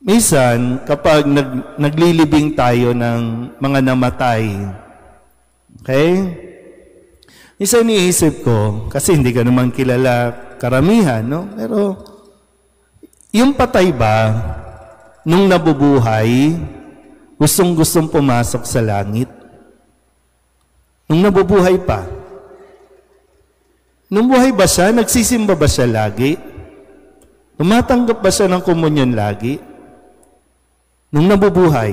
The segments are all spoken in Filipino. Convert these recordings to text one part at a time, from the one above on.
Minsan, kapag naglilibing tayo ng mga namatay, okay? Minsan iniisip ko, kasi hindi ka naman kilala karamihan, no? Pero, yung patay ba, nung nabubuhay, gustong-gustong pumasok sa langit? Nung nabubuhay pa? Nung buhay ba siya, nagsisimba ba siya lagi? Tumatanggap ba siya ng komunyon lagi? Nung nabubuhay.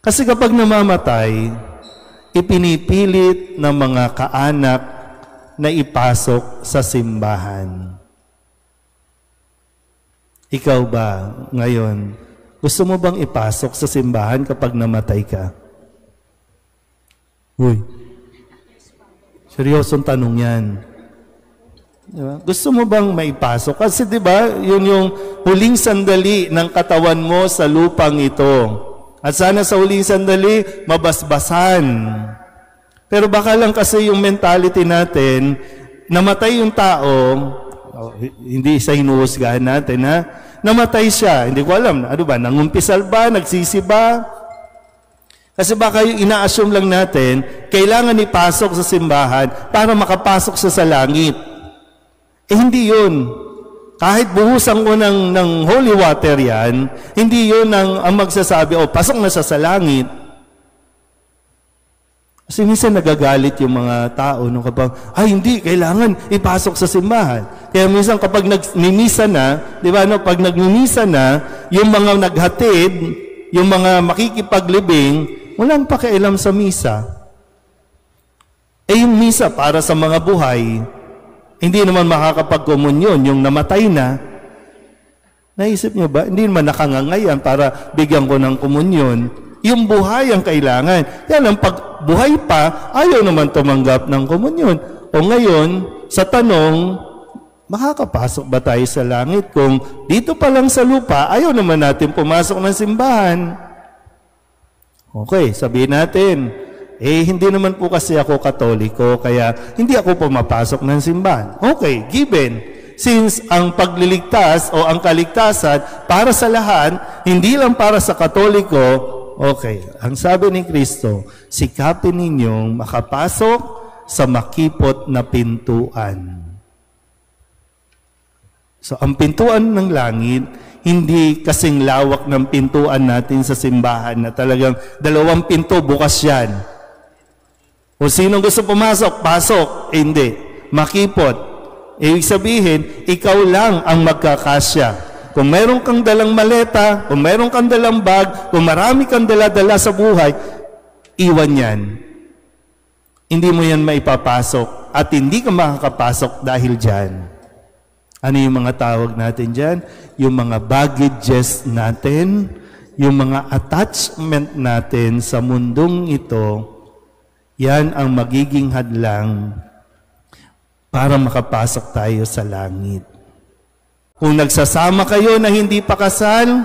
Kasi kapag namamatay, ipinipilit ng mga kaanak na ipasok sa simbahan. Ikaw ba ngayon, gusto mo bang ipasok sa simbahan kapag namatay ka? Uy, seryosong tanong yan. Diba? Gusto mo bang maipasok? Kasi diba, yun yung huling sandali ng katawan mo sa lupang ito. At sana sa huling sandali, mabasbasan. Pero baka lang kasi yung mentality natin, namatay yung tao, hindi sa hinuhusgahan natin, ha? Namatay siya. Hindi ko alam, ano ba, nangumpisal ba, nagsisiba? Kasi baka yung ina-assume lang natin, kailangan ipasok sa simbahan para makapasok siya sa langit. Hindi yun. Kahit buhusan ko ng holy water yan, hindi yun ang magsasabi, pasok na siya sa langit. Kasi minsan nagagalit yung mga tao nung kapag, hindi, kailangan ipasok sa simbahan. Kaya minsan kapag nagmimisa na, di ba, pag nagmimisa na, yung mga naghatid, yung mga makikipaglibing, walang pakialam sa misa. Yung misa para sa mga buhay, hindi naman makakapagkomunyon yung namatay na. Naisip niyo ba? Hindi naman nakangangayan para bigyan ko ng komunyon. Yung buhay ang kailangan. Yan ang pag buhay pa, ayaw naman tumanggap ng komunyon. O ngayon, sa tanong, makakapasok ba tayo sa langit? Kung dito pa lang sa lupa, ayaw naman natin pumasok ng simbahan. Okay, sabihin natin, hindi naman po kasi ako Katoliko, kaya hindi ako pumapasok ng simbahan. Okay, given. Since ang pagliligtas o ang kaligtasan para sa lahat, hindi lang para sa Katoliko, okay. Ang sabi ni Kristo, sikapin ninyong makapasok sa makipot na pintuan. So, ang pintuan ng langit, hindi kasing lawak ng pintuan natin sa simbahan na talagang 2 pinto, bukas yan. Kung sino gusto pumasok, pasok. Hindi. Makipot. Ibig sabihin, ikaw lang ang magkakasya. Kung meron kang dalang maleta, kung meron kang dalang bag, kung marami kang dala-dala sa buhay, iwan yan. Hindi mo yan maipapasok at hindi ka makakapasok dahil dyan. Ano yung mga tawag natin dyan? Yung mga baggages natin, yung mga attachment natin sa mundong ito, yan ang magiging hadlang para makapasok tayo sa langit. Kung nagsasama kayo na hindi pa kasal,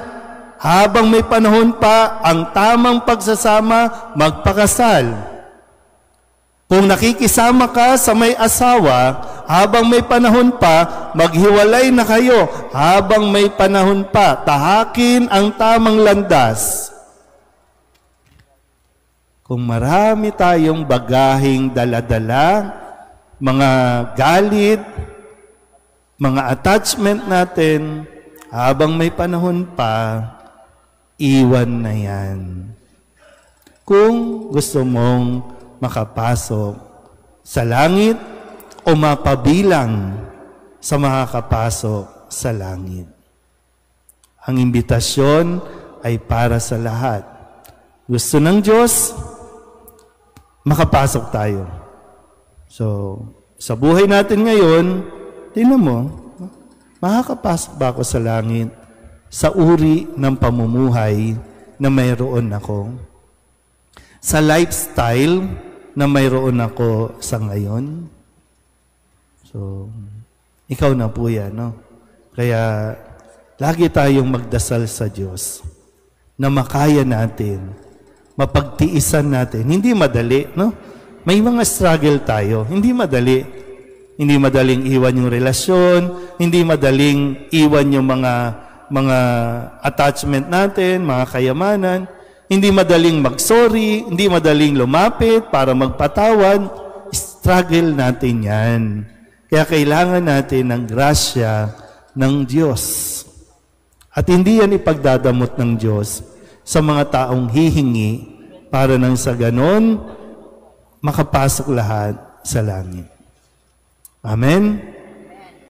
habang may panahon pa, ang tamang pagsasama, magpakasal. Kung nakikisama ka sa may asawa, habang may panahon pa, maghiwalay na kayo. Habang may panahon pa, tahakin ang tamang landas. Kung marami tayong bagaheng dala-dala, mga galit, mga attachment natin, habang may panahon pa, iwan na yan. Kung gusto mong makapasok sa langit o mapabilang sa makakapasok sa langit. Ang imbitasyon ay para sa lahat. Gusto ng Diyos, makapasok tayo. So, sa buhay natin ngayon, tingnan mo, makakapasok ba ako sa langit sa uri ng pamumuhay na mayroon ako? Sa lifestyle na mayroon ako sa ngayon? So, ikaw na po yan, no? Kaya, lagi tayong magdasal sa Diyos na makaya natin, mapagtiisan natin. Hindi madali, no? May mga struggle tayo. Hindi madali. Hindi madaling iwan yung relasyon, hindi madaling iwan yung mga mga attachment natin, mga kayamanan. Hindi madaling mag-sorry, hindi madaling lumapit para magpatawad. Struggle natin yan. Kaya kailangan natin ng grasya ng Diyos. At hindi yan ipagdadamot ng Diyos sa mga taong hihingi para nang sa ganon, makapasok lahat sa langit. Amen?